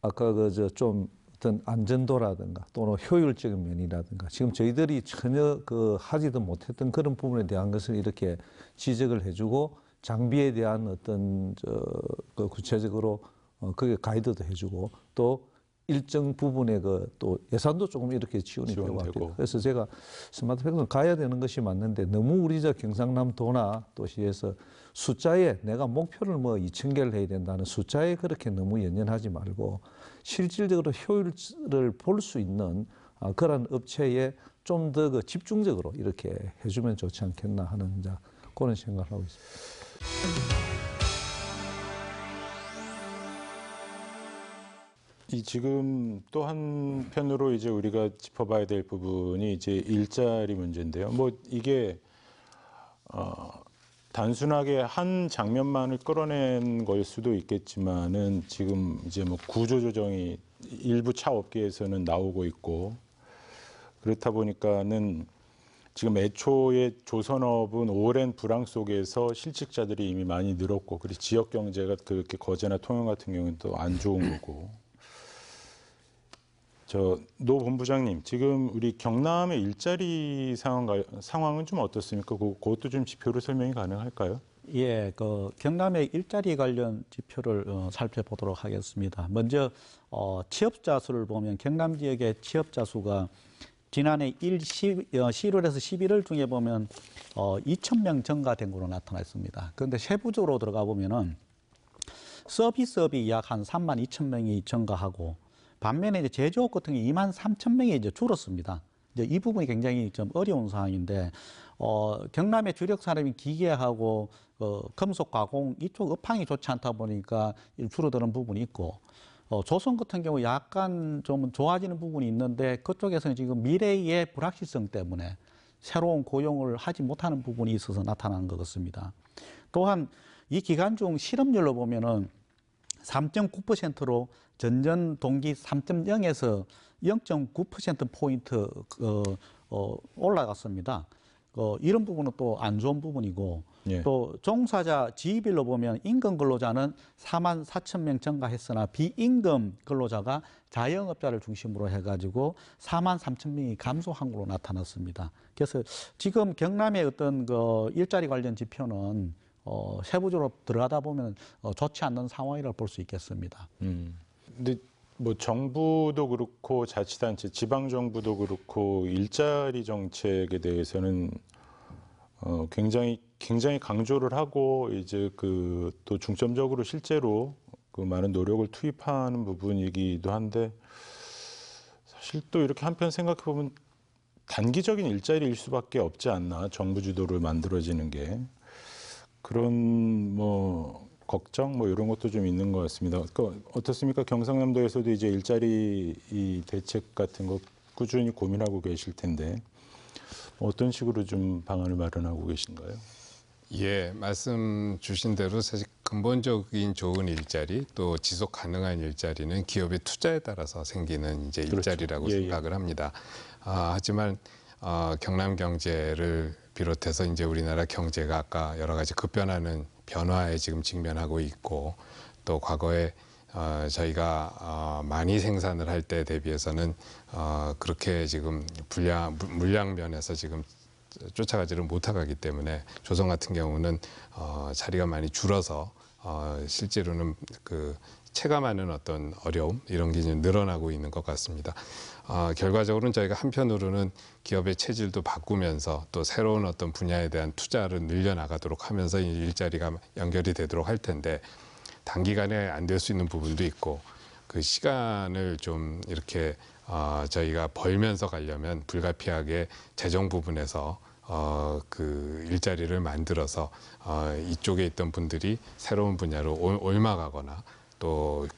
아까 그 좀 어떤 안전도라든가 또는 효율적인 면이라든가 지금 저희들이 전혀 그 하지도 못했던 그런 부분에 대한 것을 이렇게 지적을 해주고 장비에 대한 어떤 그 구체적으로 그게 가이드도 해주고 또 일정 부분의 그 또 예산도 조금 이렇게 지원이 되고 합니다. 그래서 제가 스마트 팩토리 가야 되는 것이 맞는데 너무 우리 저 경상남도나 도시에서 숫자에 내가 목표를 뭐 2,000개를 해야 된다는 숫자에 그렇게 너무 연연하지 말고 실질적으로 효율을 볼 수 있는 그런 업체에 좀 더 그 집중적으로 이렇게 해주면 좋지 않겠나 하는 그런 생각을 하고 있습니다. 이 지금 또 한편으로 이제 우리가 짚어봐야 될 부분이 이제 일자리 문제인데요. 뭐 이게 단순하게 한 장면만을 끌어낸 걸 수도 있겠지만은 지금 이제 뭐 구조조정이 일부 차 업계에서는 나오고 있고 그렇다 보니까는 지금 애초에 조선업은 오랜 불황 속에서 실직자들이 이미 많이 늘었고 그리고 지역 경제가 그렇게 거제나 통영 같은 경우는 또 안 좋은 거고. 노 본부장님, 지금 우리 경남의 일자리 상황은 좀 어떻습니까? 그것도 좀 지표로 설명이 가능할까요? 예, 그 경남의 일자리 관련 지표를 살펴보도록 하겠습니다. 먼저 취업자 수를 보면 경남 지역의 취업자 수가 지난해 11월에서 11월 중에 보면 2,000명 증가된 걸로 나타났습니다. 그런데 세부적으로 들어가 보면은 서비스업이 약 한 3만 2천 명이 증가하고 반면에 이제 제조업 같은 게 2만 3천 명이 이제 줄었습니다. 이제 이 부분이 굉장히 좀 어려운 상황인데 경남의 주력 산업인 기계하고 금속 가공 이쪽 업황이 좋지 않다 보니까 줄어드는 부분이 있고 조선 같은 경우 약간 좀 좋아지는 부분이 있는데 그쪽에서는 지금 미래의 불확실성 때문에 새로운 고용을 하지 못하는 부분이 있어서 나타나는 것 같습니다. 또한 이 기간 중 실업률로 보면은 3.9%로 전년 동기 3.0에서 0.9%포인트 올라갔습니다. 이런 부분은 또 안 좋은 부분이고 예. 또 종사자 지위별로 보면 임금 근로자는 4만 4천 명 증가했으나 비임금 근로자가 자영업자를 중심으로 해가지고 4만 3천 명이 감소한 걸로 나타났습니다. 그래서 지금 경남의 어떤 그 일자리 관련 지표는 세부적으로 들어가다 보면 좋지 않는 상황이라고 볼 수 있겠습니다. 근데 뭐 정부도 그렇고 자치단체, 지방 정부도 그렇고 일자리 정책에 대해서는 굉장히 강조를 하고 이제 그 또 중점적으로 실제로 그 많은 노력을 투입하는 부분이기도 한데 사실 또 이렇게 한편 생각해 보면 단기적인 일자리일 수밖에 없지 않나 정부 주도로 만들어지는 게 그런 뭐 걱정 뭐 이런 것도 좀 있는 것 같습니다. 어떻습니까? 경상남도에서도 이제 일자리 이 대책 같은 거 꾸준히 고민하고 계실 텐데 어떤 식으로 좀 방안을 마련하고 계신가요? 예, 말씀 주신 대로 사실 근본적인 좋은 일자리 또 지속 가능한 일자리는 기업의 투자에 따라서 생기는 이제 일자리라고 그렇죠. 생각을 합니다. 하지만 경남 경제를 비롯해서 이제 우리나라 경제가 아까 여러 가지 급변하는 변화에 지금 직면하고 있고 또 과거에 저희가 많이 생산을 할 때 대비해서는 그렇게 지금 물량 면에서 지금 쫓아가지를 못하기 때문에 조선 같은 경우는 자리가 많이 줄어서 실제로는 그 체감하는 어떤 어려움 이런 게 좀 늘어나고 있는 것 같습니다. 결과적으로는 저희가 한편으로는 기업의 체질도 바꾸면서 또 새로운 어떤 분야에 대한 투자를 늘려나가도록 하면서 일자리가 연결이 되도록 할 텐데 단기간에 안 될 수 있는 부분도 있고 그 시간을 좀 이렇게 저희가 벌면서 가려면 불가피하게 재정 부분에서 그 일자리를 만들어서 이쪽에 있던 분들이 새로운 분야로 옮아가거나 또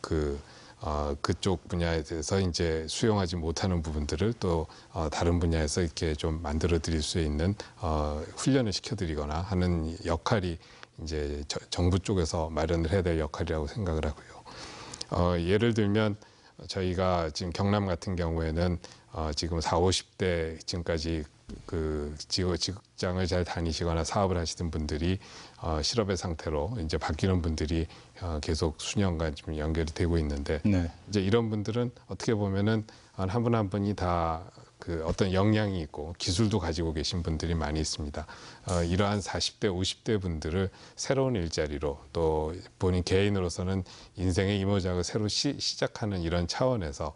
그쪽 분야에 대해서 이제 수용하지 못하는 부분들을 또 다른 분야에서 이렇게 좀 만들어 드릴 수 있는 훈련을 시켜드리거나 하는 역할이 이제 정부 쪽에서 마련을 해야 될 역할이라고 생각을 하고요. 예를 들면 저희가 지금 경남 같은 경우에는 지금 40, 50대 지금까지 그 직장을 잘 다니시거나 사업을 하시던 분들이 실업의 상태로 이제 바뀌는 분들이 계속 수년간 좀 연결이 되고 있는데 네. 이제 이런 분들은 어떻게 보면은 한 분 한 분이 다 그 어떤 역량이 있고 기술도 가지고 계신 분들이 많이 있습니다. 이러한 40대, 50대 분들을 새로운 일자리로 또 본인 개인으로서는 인생의 이모작을 새로 시작하는 이런 차원에서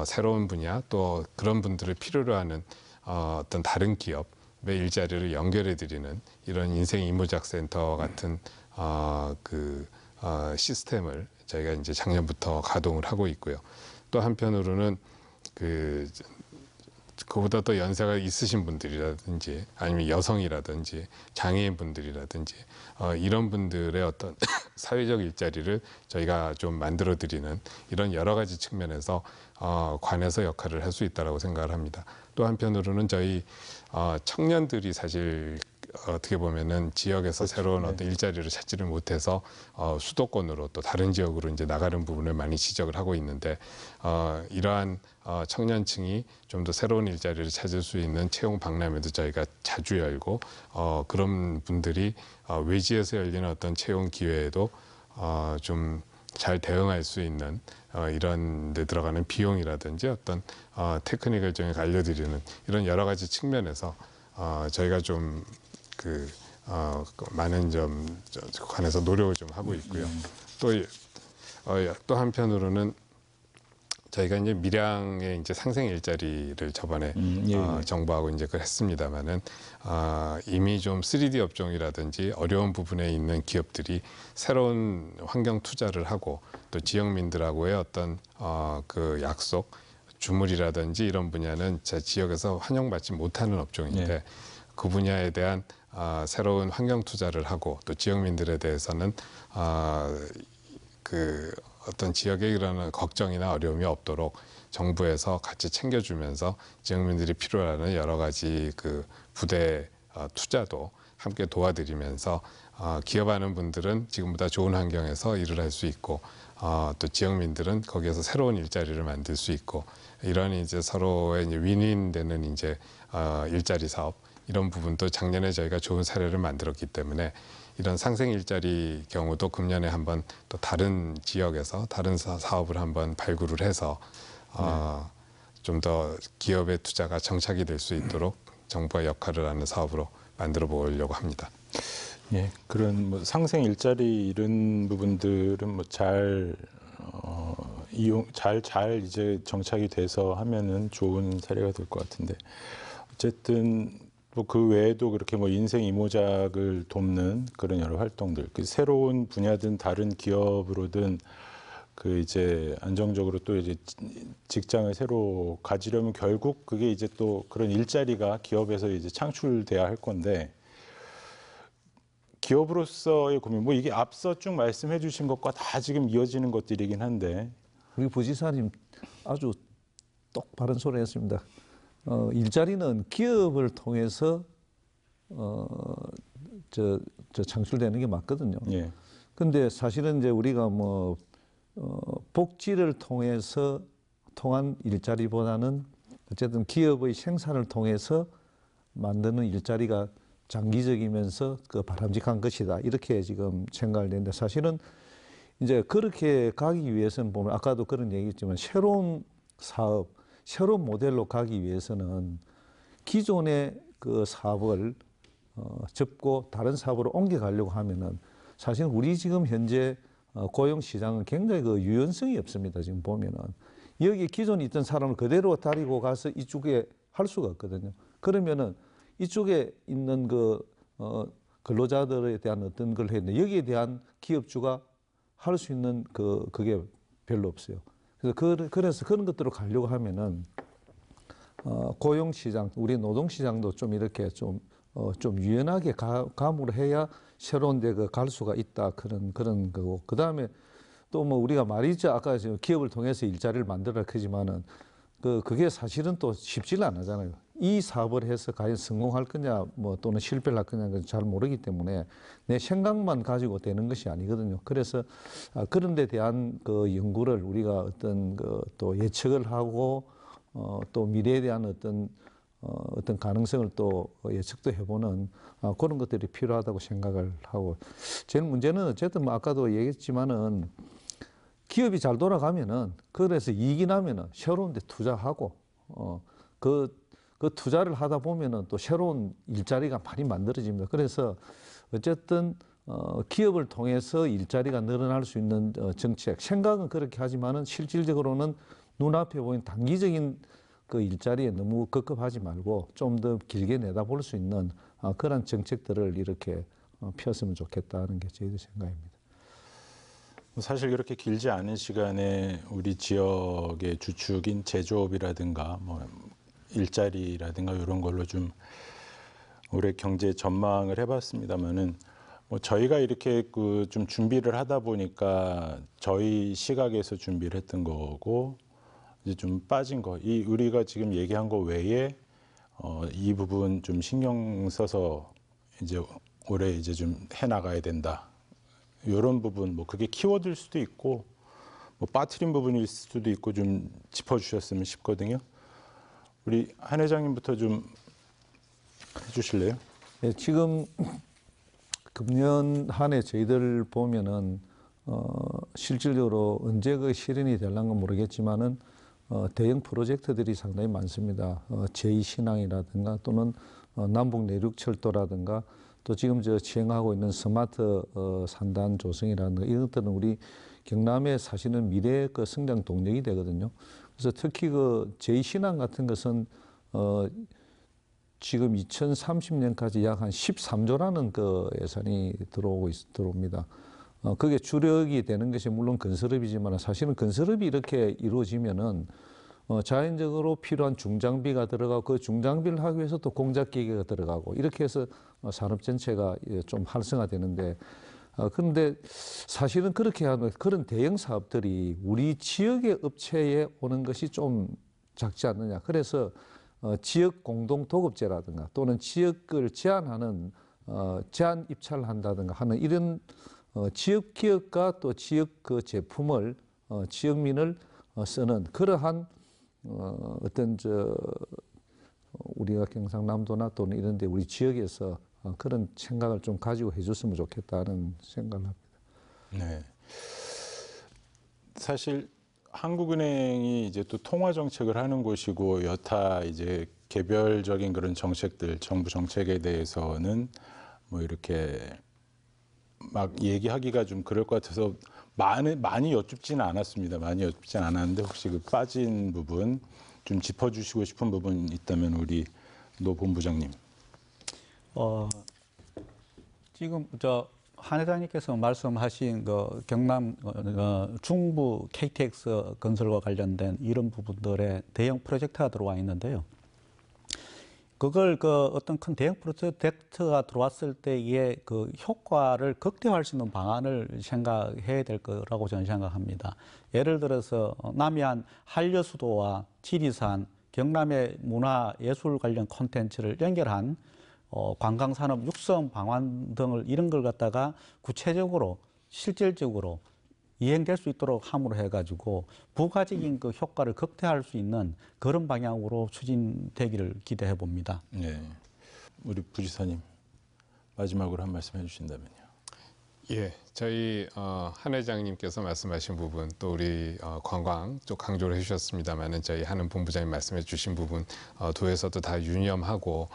새로운 분야 또 그런 분들을 필요로 하는 어떤 다른 기업의 일자리를 연결해 드리는 이런 인생 이모작 센터 같은 시스템을 저희가 이제 작년부터 가동을 하고 있고요. 또 한편으로는 그보다 더 연세가 있으신 분들이라든지 아니면 여성이라든지 장애인분들이라든지 이런 분들의 어떤 사회적 일자리를 저희가 좀 만들어드리는 이런 여러 가지 측면에서 관에서 역할을 할 수 있다고 생각을 합니다. 또 한편으로는 저희 청년들이 사실 어떻게 보면은 지역에서 그렇죠. 새로운 네. 어떤 일자리를 찾지를 못해서 수도권으로 또 다른 지역으로 이제 나가는 부분을 많이 지적을 하고 있는데 이러한 청년층이 좀 더 새로운 일자리를 찾을 수 있는 채용 박람회도 저희가 자주 열고 그런 분들이 외지에서 열리는 어떤 채용 기회에도 좀 잘 대응할 수 있는 이런 데 들어가는 비용이라든지 어떤 테크닉을 좀 알려드리는 이런 여러 가지 측면에서 저희가 좀 많은 점 관해서 노력을 좀 하고 있고요. 또 한편으로는 저희가 이제 밀양의 이제 상생 일자리를 저번에 정부하고 이제 그 했습니다만은 이미 좀 3D 업종이라든지 어려운 부분에 있는 기업들이 새로운 환경 투자를 하고 또 지역민들하고의 어떤 그 약속, 주물이라든지 이런 분야는 제 지역에서 환영받지 못하는 업종인데 그 분야에 대한 새로운 환경 투자를 하고 또 지역민들에 대해서는 그 어떤 지역에 이런 걱정이나 어려움이 없도록 정부에서 같이 챙겨주면서 지역민들이 필요로 하는 여러 가지 그 부대 투자도 함께 도와드리면서 기업하는 분들은 지금보다 좋은 환경에서 일을 할 수 있고 또 지역민들은 거기에서 새로운 일자리를 만들 수 있고 이런 이제 서로의 이제 윈윈되는 이제 일자리 사업 이런 부분도 작년에 저희가 좋은 사례를 만들었기 때문에 이런 상생 일자리 경우도 금년에 한번 또 다른 지역에서 다른 사업을 한번 발굴을 해서 좀 더 기업의 투자가 정착이 될 수 있도록 정부가 역할을 하는 사업으로 만들어 보려고 합니다. 예, 그런 뭐 상생 일자리 이런 부분들은 뭐 잘 잘 이제 정착이 돼서 하면은 좋은 사례가 될 것 같은데 어쨌든 뭐 그 외에도 그렇게 뭐 인생 이모작을 돕는 그런 여러 활동들, 그 새로운 분야든 다른 기업으로든 그 이제 안정적으로 또 이제 직장을 새로 가지려면 결국 그게 이제 또 그런 일자리가 기업에서 이제 창출돼야 할 건데 기업으로서의 고민, 뭐 이게 앞서 쭉 말씀해 주신 것과 다 지금 이어지는 것들이긴 한데 우리 부지사님 아주 똑바른 소리 했습니다. 일자리는 기업을 통해서 창출되는 게 맞거든요. 예. 근데 사실은 이제 우리가 뭐 복지를 통한 일자리보다는 어쨌든 기업의 생산을 통해서 만드는 일자리가 장기적이면서 그 바람직한 것이다. 이렇게 지금 생각을 했는데 사실은 이제 그렇게 가기 위해서는 보면 아까도 그런 얘기했지만 새로운 사업, 새로운 모델로 가기 위해서는 기존의 그 사업을 접고 다른 사업으로 옮겨가려고 하면은 사실 우리 지금 현재 고용 시장은 굉장히 그 유연성이 없습니다. 지금 보면은 여기 기존에 있던 사람을 그대로 데리고 가서 이쪽에 할 수가 없거든요. 그러면은 이쪽에 있는 그 근로자들에 대한 어떤 걸 했는데 여기에 대한 기업주가 할 수 있는 그게 별로 없어요. 그래서 그런 것들로 가려고 하면은 고용 시장, 우리 노동 시장도 좀 이렇게 좀 유연하게 감으로 해야 새로운 데 갈 수가 있다 그런 거고 그 다음에 또 뭐 우리가 말이죠 아까 지금 기업을 통해서 일자리를 만들어 하지만은 그게 사실은 또 쉽지는 않잖아요. 이 사업을 해서 과연 성공할 거냐 뭐 또는 실패를 할 거냐는 잘 모르기 때문에 내 생각만 가지고 되는 것이 아니거든요. 그래서 그런 데 대한 그 연구를 우리가 어떤 또 예측을 하고 또 미래에 대한 어떤 가능성을 또 예측도 해보는 그런 것들이 필요하다고 생각을 하고 제일 문제는 어쨌든 뭐 아까도 얘기했지만은 기업이 잘 돌아가면은 그래서 이익이 나면은 새로운 데 투자하고 그 투자를 하다 보면은 또 새로운 일자리가 많이 만들어집니다. 그래서 어쨌든 기업을 통해서 일자리가 늘어날 수 있는 정책 생각은 그렇게 하지만은 실질적으로는 눈앞에 보이는 단기적인 그 일자리에 너무 급급하지 말고 좀 더 길게 내다볼 수 있는 그런 정책들을 이렇게 폈으면 좋겠다는 게 저희들 생각입니다. 사실 그렇게 길지 않은 시간에 우리 지역의 주축인 제조업이라든가 뭐 일자리라든가 이런 걸로 좀 올해 경제 전망을 해봤습니다만은 뭐 저희가 이렇게 그 좀 준비를 하다 보니까 저희 시각에서 준비를 했던 거고 이제 좀 빠진 거, 이 우리가 지금 얘기한 거 외에 이 부분 좀 신경 써서 이제 올해 이제 좀 해 나가야 된다. 이런 부분 뭐 그게 키워드일 수도 있고 뭐 빠뜨린 부분일 수도 있고 좀 짚어주셨으면 싶거든요. 우리 한 회장님부터 좀 해주실래요? 예, 지금 금년 한 해 저희들 보면은 실질적으로 언제 그 실현이 될랑가 모르겠지만은 대형 프로젝트들이 상당히 많습니다. 제2신항이라든가 또는 남북 내륙철도라든가 또 지금 저 시행하고 있는 스마트 산단 조성이라든가 이것들은 우리 경남에 사실은 미래의 그 성장 동력이 되거든요. 그래서 특히 그 제2신항 같은 것은 지금 2030년까지 약 한 13조라는 그 예산이 들어옵니다. 그게 주력이 되는 것이 물론 건설업이지만 사실은 건설업이 이렇게 이루어지면은 자연적으로 필요한 중장비가 들어가고 그 중장비를 하기 위해서 또 공작기계가 들어가고 이렇게 해서 산업 전체가 좀 활성화되는데 그런데 사실은 그렇게 하면 그런 대형 사업들이 우리 지역의 업체에 오는 것이 좀 작지 않느냐. 그래서 지역 공동 도급제라든가 또는 지역을 제한하는 제한 입찰을 한다든가 하는 이런 지역 기업과 또 지역 그 제품을 지역민을 쓰는 그러한 어떤 우리가 경상남도나 또는 이런 데 우리 지역에서 그런 생각을 좀 가지고 해줬으면 좋겠다는 생각을 합니다. 네. 사실 한국은행이 이제 또 통화 정책을 하는 곳이고 여타 이제 개별적인 그런 정책들, 정부 정책에 대해서는 뭐 이렇게 막 얘기하기가 좀 그럴 것 같아서 많이 여쭙지는 않았습니다. 많이 여쭙지는 않았는데 혹시 그 빠진 부분 좀 짚어주시고 싶은 부분 있다면 우리 노 본부장님. 지금 한 회장님께서 말씀하신 그 경남 중부 KTX 건설과 관련된 이런 부분들의 대형 프로젝트가 들어와 있는데요. 그걸 어떤 큰 대형 프로젝트가 들어왔을 때의 그 효과를 극대화할 수 있는 방안을 생각해야 될 거라고 저는 생각합니다. 예를 들어서 남해안 한려수도와 지리산, 경남의 문화 예술 관련 콘텐츠를 연결한 관광산업 육성 방안 등을 이런 걸 갖다가 구체적으로 실질적으로 이행될 수 있도록 함으로 해가지고 부가적인 그 효과를 극대화할 수 있는 그런 방향으로 추진되기를 기대해 봅니다. 네, 우리 부지사님 마지막으로 한 말씀 해주신다면요. 예, 저희 한 회장님께서 말씀하신 부분 또 우리 관광 쪽 강조를 해주셨습니다만은 저희 하는 본부장님 말씀해주신 부분 도에서도 다 유념하고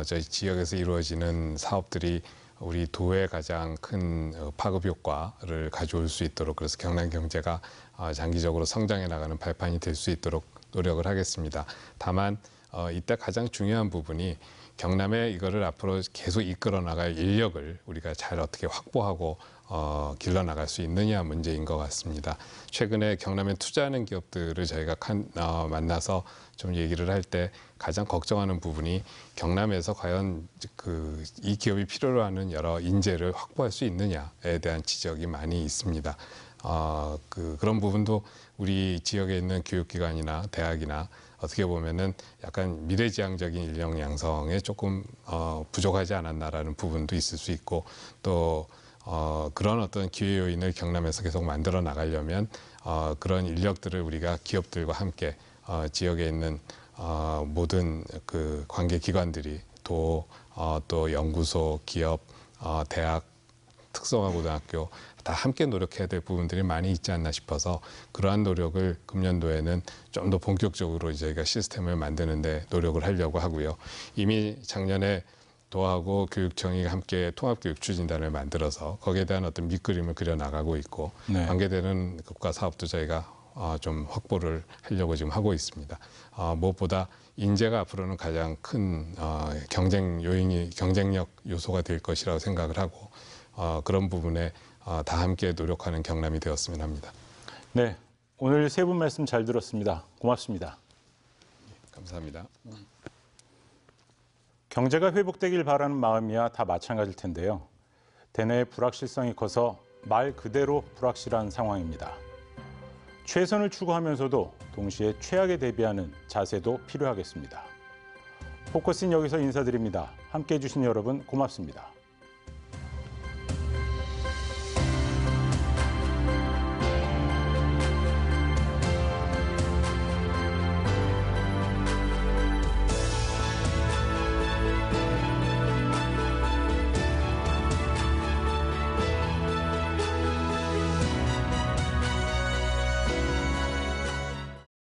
저희 지역에서 이루어지는 사업들이 우리 도에 가장 큰 파급 효과를 가져올 수 있도록 그래서 경남 경제가 장기적으로 성장해 나가는 발판이 될 수 있도록 노력을 하겠습니다. 다만 이때 가장 중요한 부분이 경남에 이거를 앞으로 계속 이끌어 나갈 인력을 우리가 잘 어떻게 확보하고 길러 나갈 수 있느냐 문제인 것 같습니다. 최근에 경남에 투자하는 기업들을 저희가 만나서 좀 얘기를 할 때 가장 걱정하는 부분이 경남에서 과연 이 기업이 필요로 하는 여러 인재를 확보할 수 있느냐에 대한 지적이 많이 있습니다. 그런 부분도 우리 지역에 있는 교육기관이나 대학이나 어떻게 보면은 약간 미래지향적인 인력 양성에 조금 부족하지 않았나라는 부분도 있을 수 있고 또 그런 어떤 기회 요인을 경남에서 계속 만들어 나가려면 그런 인력들을 우리가 기업들과 함께 지역에 있는 모든 그 관계 기관들이 또 연구소, 기업, 대학, 특성화고등학교 다 함께 노력해야 될 부분들이 많이 있지 않나 싶어서 그러한 노력을 금년도에는 좀 더 본격적으로 저희가 시스템을 만드는데 노력을 하려고 하고요. 이미 작년에 도하고 교육청이 함께 통합교육추진단을 만들어서 거기에 대한 어떤 밑그림을 그려 나가고 있고 네. 관계되는 국가 사업도 저희가 좀 확보를 하려고 지금 하고 있습니다. 무엇보다 인재가 앞으로는 가장 큰 경쟁력 요소가 될 것이라고 생각을 하고 그런 부분에 다 함께 노력하는 경남이 되었으면 합니다. 네, 오늘 세 분 말씀 잘 들었습니다. 고맙습니다. 감사합니다. 경제가 회복되길 바라는 마음이야 다 마찬가지일 텐데요. 대내의 불확실성이 커서 말 그대로 불확실한 상황입니다. 최선을 추구하면서도 동시에 최악에 대비하는 자세도 필요하겠습니다. 포커스는 여기서 인사드립니다. 함께해 주신 여러분 고맙습니다.